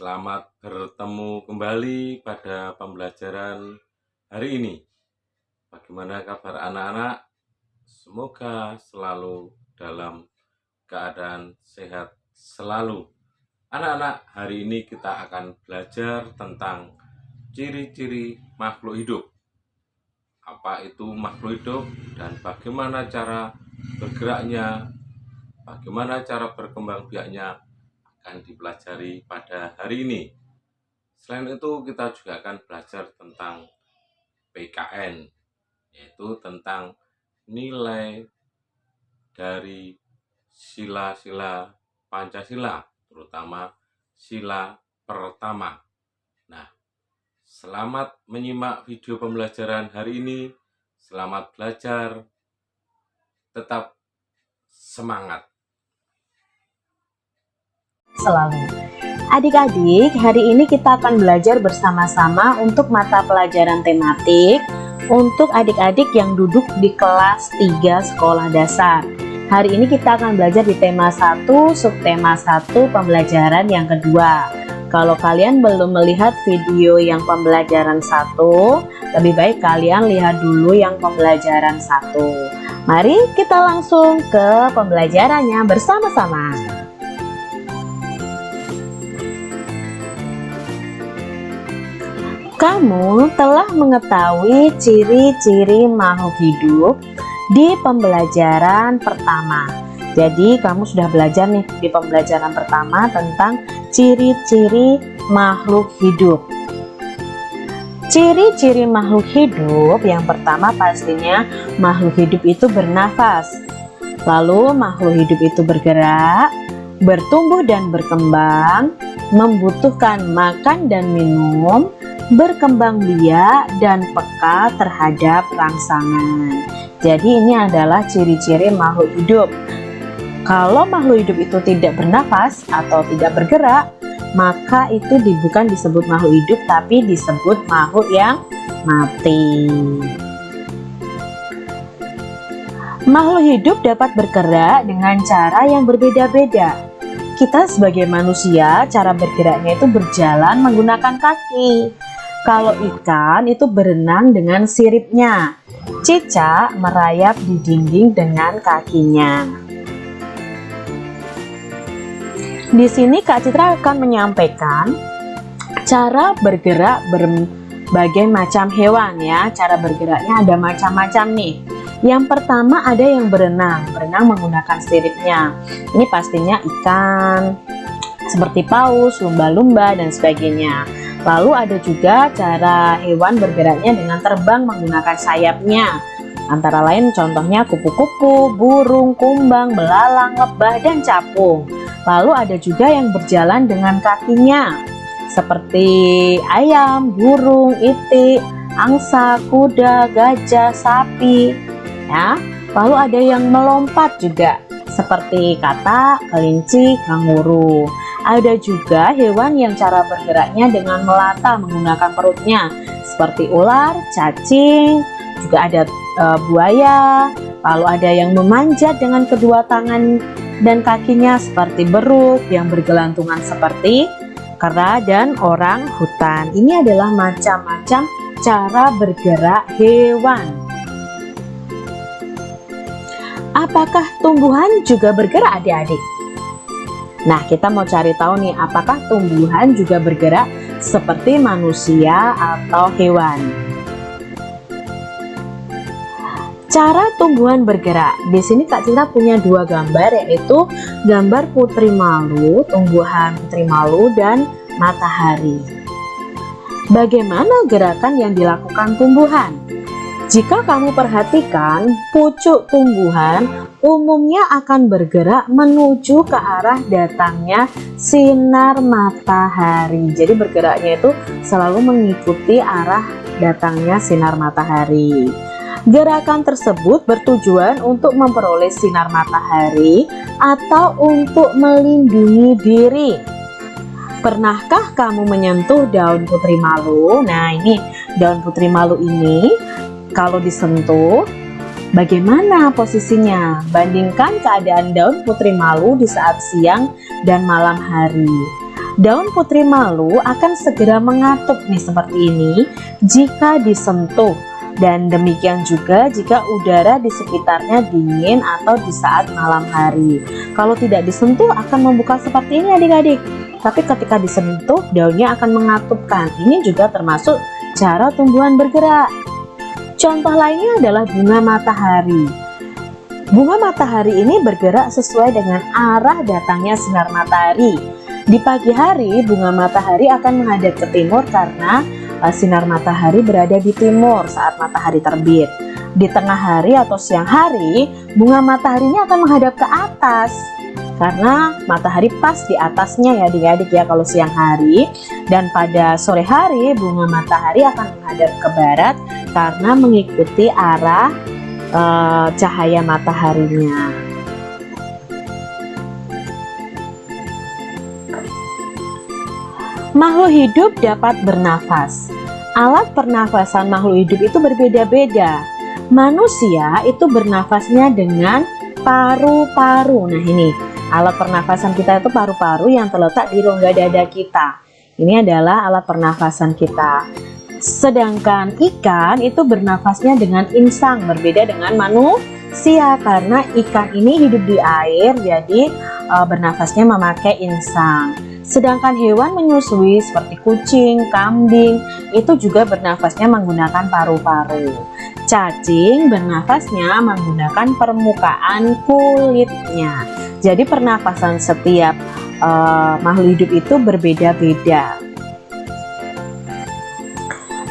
Selamat bertemu kembali pada pembelajaran hari ini. Bagaimana kabar anak-anak? Semoga selalu dalam keadaan sehat selalu. Anak-anak, hari ini kita akan belajar tentang ciri-ciri makhluk hidup. Apa itu makhluk hidup dan bagaimana cara bergeraknya, bagaimana cara berkembang biaknya akan dipelajari pada hari ini. Selain itu kita juga akan belajar tentang PKN, yaitu tentang nilai dari sila-sila Pancasila, terutama sila pertama. Nah, selamat menyimak video pembelajaran hari ini. Selamat belajar, tetap semangat selalu. Adik-adik, hari ini kita akan belajar bersama-sama untuk mata pelajaran tematik untuk adik-adik yang duduk di kelas 3 sekolah dasar. Hari ini kita akan belajar di tema 1, subtema 1, pembelajaran yang kedua. Kalau kalian belum melihat video yang pembelajaran 1, lebih baik kalian lihat dulu yang pembelajaran 1. Mari kita langsung ke pembelajarannya bersama-sama. Kamu telah mengetahui ciri-ciri makhluk hidup di pembelajaran pertama. Jadi kamu sudah belajar nih di pembelajaran pertama tentang ciri-ciri makhluk hidup. Ciri-ciri makhluk hidup yang pertama pastinya makhluk hidup itu bernafas. Lalu makhluk hidup itu bergerak, bertumbuh dan berkembang, membutuhkan makan dan minum, berkembang biak dan peka terhadap rangsangan. Jadi ini adalah ciri-ciri makhluk hidup. Kalau makhluk hidup itu tidak bernafas atau tidak bergerak, maka itu bukan disebut makhluk hidup tapi disebut makhluk yang mati. Makhluk hidup dapat bergerak dengan cara yang berbeda-beda. Kita sebagai manusia, cara bergeraknya itu berjalan menggunakan kaki. Kalau ikan itu berenang dengan siripnya, cicak merayap di dinding dengan kakinya. Di sini Kak Citra akan menyampaikan cara bergerak berbagai macam hewan ya. Cara bergeraknya ada macam-macam nih. Yang pertama ada yang berenang menggunakan siripnya. Ini pastinya ikan, seperti paus, lumba-lumba dan sebagainya. Lalu ada juga cara hewan bergeraknya dengan terbang menggunakan sayapnya. Antara lain contohnya kupu-kupu, burung, kumbang, belalang, lebah, dan capung. Lalu ada juga yang berjalan dengan kakinya, seperti ayam, burung, itik, angsa, kuda, gajah, sapi. Ya. Lalu ada yang melompat juga, seperti katak, kelinci, kanguru. Ada juga hewan yang cara bergeraknya dengan melata menggunakan perutnya, seperti ular, cacing, juga ada buaya. Lalu ada yang memanjat dengan kedua tangan dan kakinya seperti beruk, yang bergelantungan seperti kera dan orang hutan. Ini adalah macam-macam cara bergerak hewan. Apakah tumbuhan juga bergerak, adik-adik? Nah, kita mau cari tahu nih, apakah tumbuhan juga bergerak seperti manusia atau hewan? Cara tumbuhan bergerak. Di sini Kak Cinta punya dua gambar, yaitu gambar putri malu, tumbuhan putri malu, dan matahari. Bagaimana gerakan yang dilakukan tumbuhan? Jika kamu perhatikan, pucuk tumbuhan umumnya akan bergerak menuju ke arah datangnya sinar matahari. Jadi bergeraknya itu selalu mengikuti arah datangnya sinar matahari. Gerakan tersebut bertujuan untuk memperoleh sinar matahari atau untuk melindungi diri. Pernahkah kamu menyentuh daun putri malu? Nah, ini daun putri malu ini kalau disentuh, bagaimana posisinya? Bandingkan keadaan daun putri malu di saat siang dan malam hari. Daun putri malu akan segera mengatup nih seperti ini jika disentuh, dan demikian juga jika udara di sekitarnya dingin atau di saat malam hari. Kalau tidak disentuh akan membuka seperti ini adik-adik, tapi ketika disentuh daunnya akan mengatupkan. Ini juga termasuk cara tumbuhan bergerak. Contoh lainnya adalah bunga matahari. Bunga matahari ini bergerak sesuai dengan arah datangnya sinar matahari. Di pagi hari, bunga matahari akan menghadap ke timur karena sinar matahari berada di timur saat matahari terbit. Di tengah hari atau siang hari, bunga mataharinya akan menghadap ke atas karena matahari pas di atasnya ya adik-adik ya kalau siang hari. Dan pada sore hari, bunga matahari akan menghadap ke barat karena mengikuti arah cahaya mataharinya. Makhluk hidup dapat bernafas. Alat pernafasan makhluk hidup itu berbeda-beda. Manusia itu bernafasnya dengan paru-paru. Nah ini, alat pernafasan kita itu paru-paru yang terletak di rongga dada kita. Ini adalah alat pernafasan kita. Sedangkan ikan itu bernafasnya dengan insang, berbeda dengan manusia karena ikan ini hidup di air, jadi bernafasnya memakai insang. Sedangkan hewan menyusui seperti kucing, kambing itu juga bernafasnya menggunakan paru-paru. Cacing bernafasnya menggunakan permukaan kulitnya. Jadi pernafasan setiap makhluk hidup itu berbeda-beda.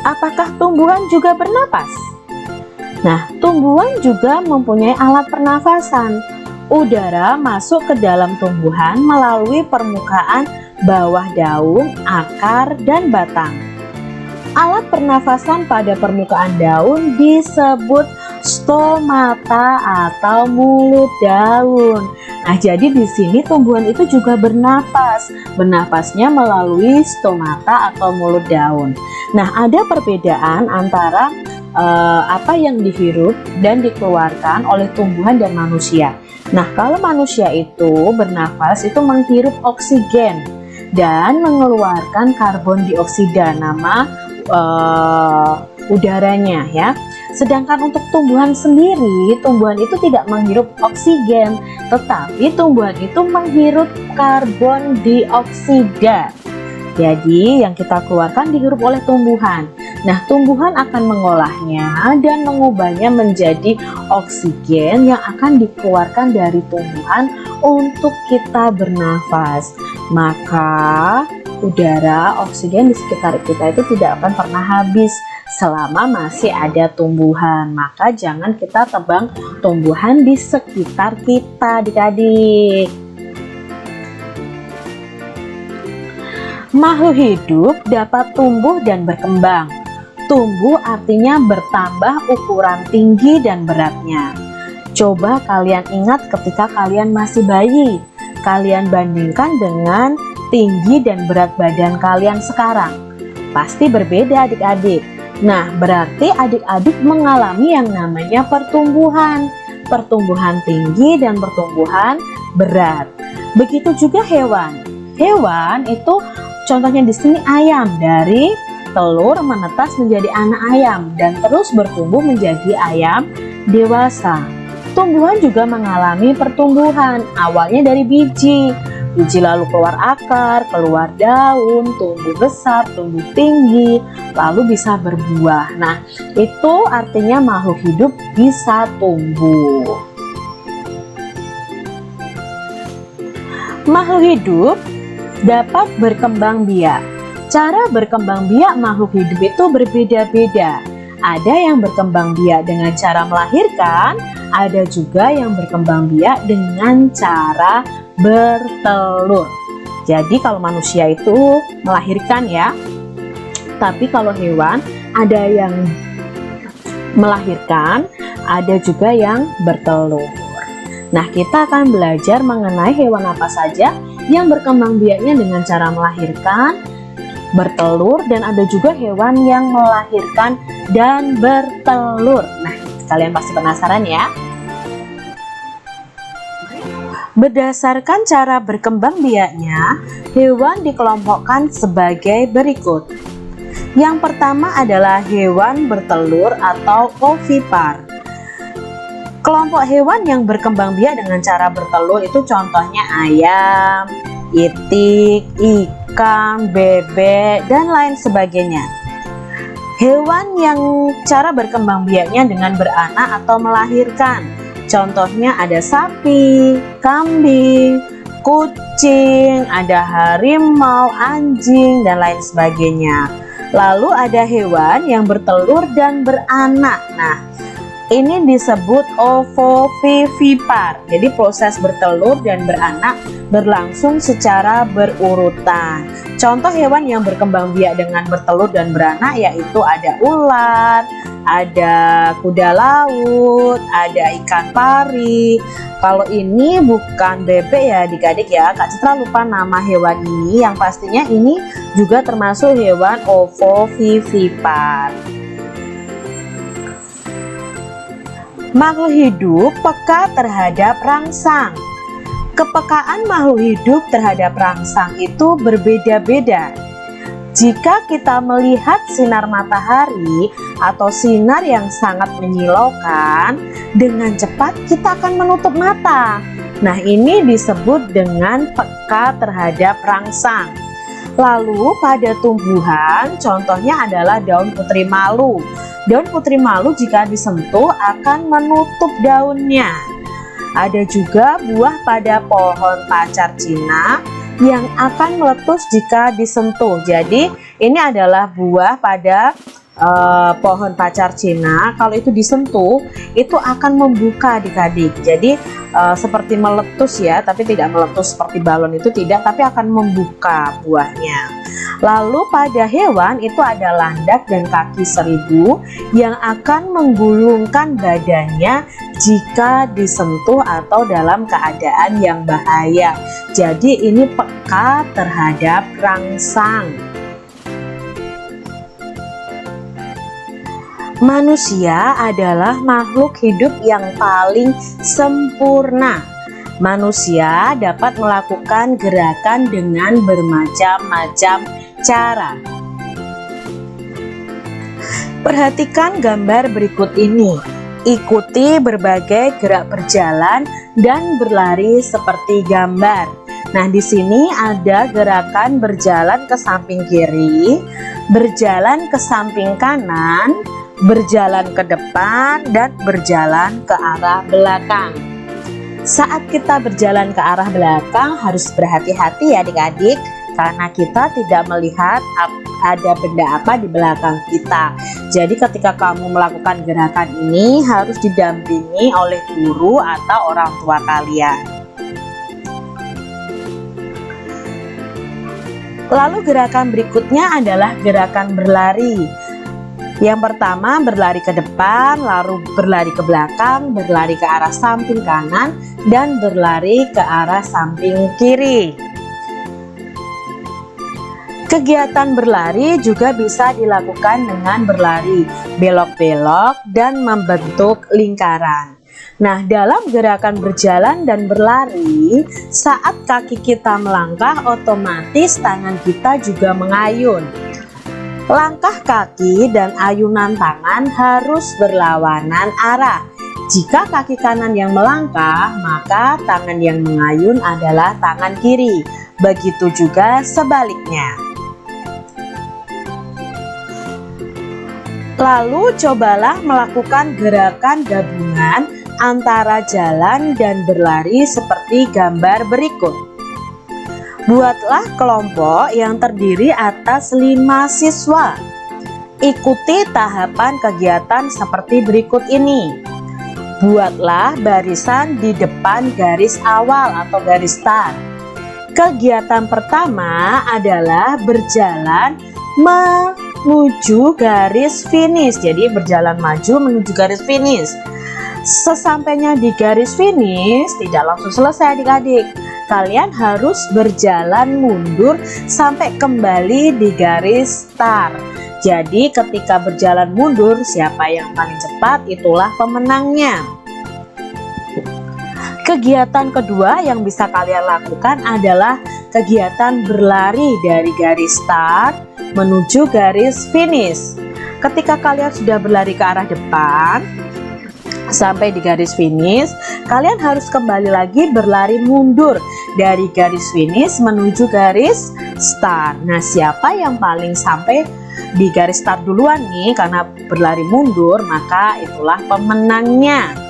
Apakah tumbuhan juga bernapas? Nah, tumbuhan juga mempunyai alat pernafasan. Udara masuk ke dalam tumbuhan melalui permukaan bawah daun, akar, dan batang. Alat pernafasan pada permukaan daun disebut stomata atau mulut daun. Nah, jadi di sini tumbuhan itu juga bernapas. Bernapasnya melalui stomata atau mulut daun. Nah, ada perbedaan antara apa yang dihirup dan dikeluarkan oleh tumbuhan dan manusia. Nah, kalau manusia itu bernafas itu menghirup oksigen dan mengeluarkan karbon dioksida, nama udaranya ya. Sedangkan untuk tumbuhan sendiri, tumbuhan itu tidak menghirup oksigen, tetapi tumbuhan itu menghirup karbon dioksida. Jadi yang kita keluarkan dihirup oleh tumbuhan. Nah, tumbuhan akan mengolahnya dan mengubahnya menjadi oksigen yang akan dikeluarkan dari tumbuhan untuk kita bernafas. Maka udara, oksigen di sekitar kita itu tidak akan pernah habis selama masih ada tumbuhan. Maka jangan kita tebang tumbuhan di sekitar kita, adik-adik. Makhluk hidup dapat tumbuh dan berkembang. Tumbuh artinya bertambah ukuran tinggi dan beratnya. Coba kalian ingat ketika kalian masih bayi. Kalian bandingkan dengan tinggi dan berat badan kalian sekarang. Pasti berbeda adik-adik. Nah, berarti adik-adik mengalami yang namanya pertumbuhan. Pertumbuhan tinggi dan pertumbuhan berat. Begitu juga hewan. Hewan itu contohnya di sini ayam, dari telur menetas menjadi anak ayam dan terus bertumbuh menjadi ayam dewasa. Tumbuhan juga mengalami pertumbuhan, awalnya dari biji. Biji lalu keluar akar, keluar daun, tumbuh besar, tumbuh tinggi, lalu bisa berbuah. Nah, itu artinya makhluk hidup bisa tumbuh. Makhluk hidup dapat berkembang biak. Cara berkembang biak makhluk hidup itu berbeda-beda. Ada yang berkembang biak dengan cara melahirkan, ada juga yang berkembang biak dengan cara bertelur. Jadi kalau manusia itu melahirkan ya, tapi kalau hewan ada yang melahirkan, ada juga yang bertelur. Nah, kita akan belajar mengenai hewan apa saja yang berkembang biaknya dengan cara melahirkan, bertelur, dan ada juga hewan yang melahirkan dan bertelur. Nah, kalian pasti penasaran ya. Berdasarkan cara berkembang biaknya, hewan dikelompokkan sebagai berikut. Yang pertama adalah hewan bertelur atau ovipar. Kelompok hewan yang berkembang biak dengan cara bertelur itu contohnya ayam, itik, ikan, bebek, dan lain sebagainya. Hewan yang cara berkembang biaknya dengan beranak atau melahirkan, contohnya ada sapi, kambing, kucing, ada harimau, anjing, dan lain sebagainya. Lalu ada hewan yang bertelur dan beranak. Nah, ini disebut ovovivipar. Jadi proses bertelur dan beranak berlangsung secara berurutan. Contoh hewan yang berkembang biak dengan bertelur dan beranak yaitu ada ular, ada kuda laut, ada ikan pari. Kalau ini bukan bebek ya adik-adik ya, Kak Citra lupa nama hewan ini, yang pastinya ini juga termasuk hewan ovovivipar. Makhluk hidup peka terhadap rangsang. Kepekaan makhluk hidup terhadap rangsang itu berbeda-beda. Jika kita melihat sinar matahari atau sinar yang sangat menyilaukan, dengan cepat kita akan menutup mata. Nah, ini disebut dengan peka terhadap rangsang. Lalu pada tumbuhan, contohnya adalah daun putri malu. Daun putri malu jika disentuh akan menutup daunnya. Ada juga buah pada pohon pacar Cina yang akan meletus jika disentuh. Jadi ini adalah buah pada pohon pacar Cina. Kalau itu disentuh itu akan membuka adik-adik. Jadi seperti meletus ya, tapi tidak meletus seperti balon itu tidak, tapi akan membuka buahnya. Lalu pada hewan itu ada landak dan kaki seribu yang akan menggulungkan badannya jika disentuh atau dalam keadaan yang bahaya. Jadi ini peka terhadap rangsang. Manusia adalah makhluk hidup yang paling sempurna. Manusia dapat melakukan gerakan dengan bermacam-macam cara. Perhatikan gambar berikut ini. Ikuti berbagai gerak berjalan dan berlari seperti gambar. Nah, di sini ada gerakan berjalan ke samping kiri, berjalan ke samping kanan, berjalan ke depan, dan berjalan ke arah belakang. Saat kita berjalan ke arah belakang harus berhati-hati ya adik-adik, karena kita tidak melihat ada benda apa di belakang kita. Jadi ketika kamu melakukan gerakan ini harus didampingi oleh guru atau orang tua kalian. Lalu gerakan berikutnya adalah gerakan berlari. Yang pertama berlari ke depan, lalu berlari ke belakang, berlari ke arah samping kanan, dan berlari ke arah samping kiri. Kegiatan berlari juga bisa dilakukan dengan berlari belok-belok dan membentuk lingkaran. Nah, dalam gerakan berjalan dan berlari, saat kaki kita melangkah, otomatis tangan kita juga mengayun. Langkah kaki dan ayunan tangan harus berlawanan arah. Jika kaki kanan yang melangkah, maka tangan yang mengayun adalah tangan kiri. Begitu juga sebaliknya. Lalu cobalah melakukan gerakan gabungan antara jalan dan berlari seperti gambar berikut. Buatlah kelompok yang terdiri atas 5 siswa. Ikuti tahapan kegiatan seperti berikut ini. Buatlah barisan di depan garis awal atau garis start. Kegiatan pertama adalah berjalan menuju garis finish. Jadi berjalan maju menuju garis finish. Sesampainya di garis finish tidak langsung selesai adik-adik. Kalian harus berjalan mundur sampai kembali di garis start. Jadi ketika berjalan mundur, siapa yang paling cepat itulah pemenangnya. Kegiatan kedua yang bisa kalian lakukan adalah kegiatan berlari dari garis start menuju garis finish. Ketika kalian sudah berlari ke arah depan sampai di garis finish, kalian harus kembali lagi berlari mundur dari garis finish menuju garis start. Nah, siapa yang paling sampai di garis start duluan nih karena berlari mundur, maka itulah pemenangnya.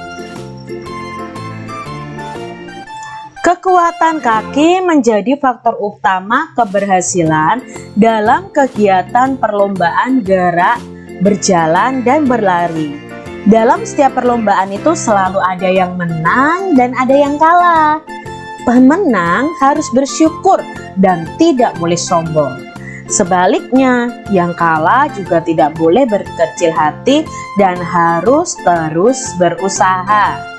Kekuatan kaki menjadi faktor utama keberhasilan dalam kegiatan perlombaan gerak, berjalan, dan berlari. Dalam setiap perlombaan itu selalu ada yang menang dan ada yang kalah. Pemenang harus bersyukur dan tidak boleh sombong. Sebaliknya, yang kalah juga tidak boleh berkecil hati dan harus terus berusaha.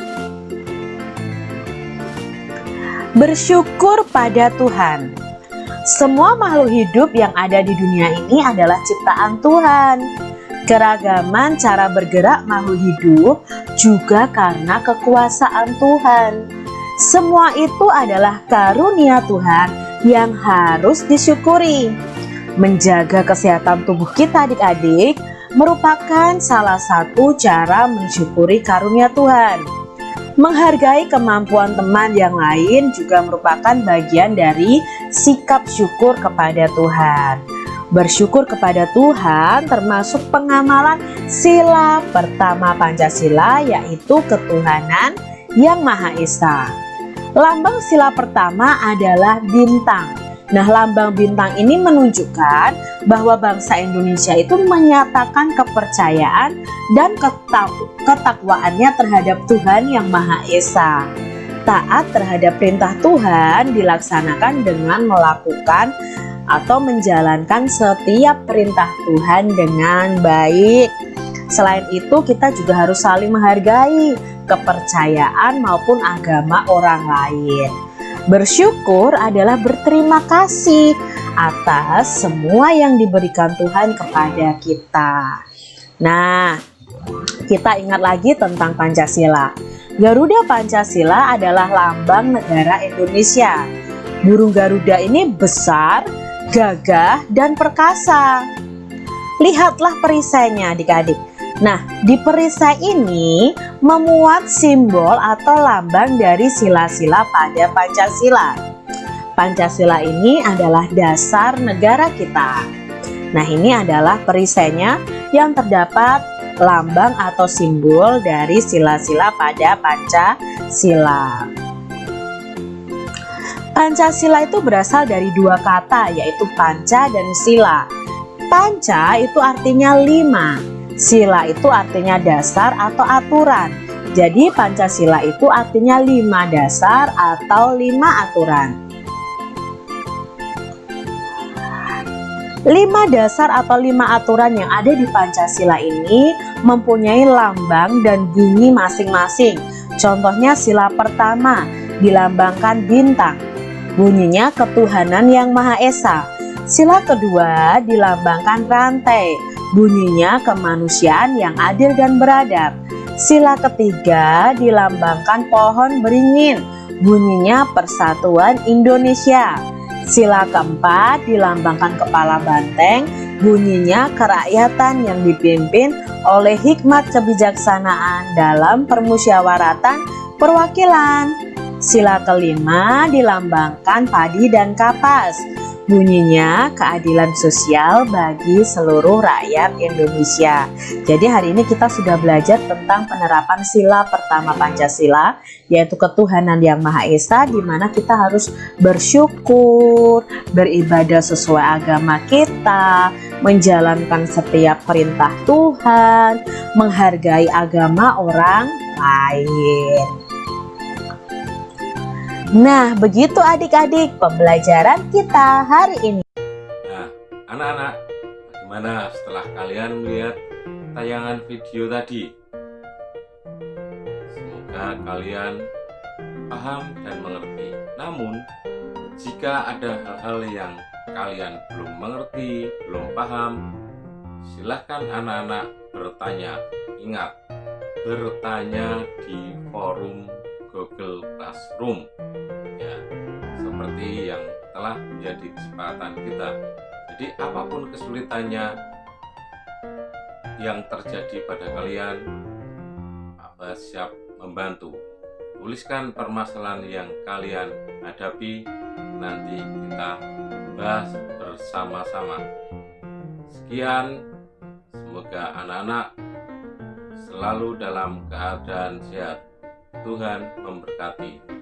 Bersyukur pada Tuhan. Semua makhluk hidup yang ada di dunia ini adalah ciptaan Tuhan. Keragaman cara bergerak makhluk hidup juga karena kekuasaan Tuhan. Semua itu adalah karunia Tuhan yang harus disyukuri. Menjaga kesehatan tubuh kita adik-adik merupakan salah satu cara mensyukuri karunia Tuhan. Menghargai kemampuan teman yang lain juga merupakan bagian dari sikap syukur kepada Tuhan. Bersyukur kepada Tuhan termasuk pengamalan sila pertama Pancasila, yaitu ketuhanan yang Maha Esa. Lambang sila pertama adalah bintang. Nah, lambang bintang ini menunjukkan bahwa bangsa Indonesia itu menyatakan kepercayaan dan ketakwaannya terhadap Tuhan yang Maha Esa. Taat terhadap perintah Tuhan dilaksanakan dengan melakukan atau menjalankan setiap perintah Tuhan dengan baik. Selain itu, kita juga harus saling menghargai kepercayaan maupun agama orang lain. Bersyukur adalah berterima kasih atas semua yang diberikan Tuhan kepada kita. Nah, kita ingat lagi tentang Pancasila. Garuda Pancasila adalah lambang negara Indonesia. Burung Garuda ini besar, gagah, dan perkasa. Lihatlah perisainya adik-adik. Nah, di perisai ini memuat simbol atau lambang dari sila-sila pada Pancasila. Pancasila ini adalah dasar negara kita. Nah, ini adalah perisainya yang terdapat lambang atau simbol dari sila-sila pada Pancasila. Pancasila itu berasal dari dua kata, yaitu panca dan sila. Panca itu artinya 5. Sila itu artinya dasar atau aturan. Jadi Pancasila itu artinya 5 dasar atau 5 aturan. 5 dasar atau 5 aturan yang ada di Pancasila ini mempunyai lambang dan bunyi masing-masing. Contohnya sila pertama dilambangkan bintang, bunyinya ketuhanan yang Maha Esa. Sila kedua dilambangkan rantai, bunyinya kemanusiaan yang adil dan beradab. Sila ketiga dilambangkan pohon beringin, bunyinya persatuan Indonesia. Sila keempat dilambangkan kepala banteng, bunyinya kerakyatan yang dipimpin oleh hikmat kebijaksanaan dalam permusyawaratan perwakilan. Sila kelima dilambangkan padi dan kapas, bunyinya keadilan sosial bagi seluruh rakyat Indonesia. Jadi hari ini kita sudah belajar tentang penerapan sila pertama Pancasila, yaitu ketuhanan yang Maha Esa, di mana kita harus bersyukur, beribadah sesuai agama kita, menjalankan setiap perintah Tuhan, menghargai agama orang lain. Nah, begitu adik-adik pembelajaran kita hari ini. Nah, anak-anak, bagaimana setelah kalian melihat tayangan video tadi? Semoga kalian paham dan mengerti. Namun, jika ada hal-hal yang kalian belum mengerti, belum paham, silahkan anak-anak bertanya. Ingat, bertanya di forum Google Classroom. Classroom. Ya, seperti yang telah menjadi kesepakatan kita. Jadi apapun kesulitannya yang terjadi pada kalian, Abah siap membantu. Tuliskan permasalahan yang kalian hadapi, nanti kita bahas bersama-sama. Sekian, semoga anak-anak selalu dalam keadaan sehat. Tuhan memberkati.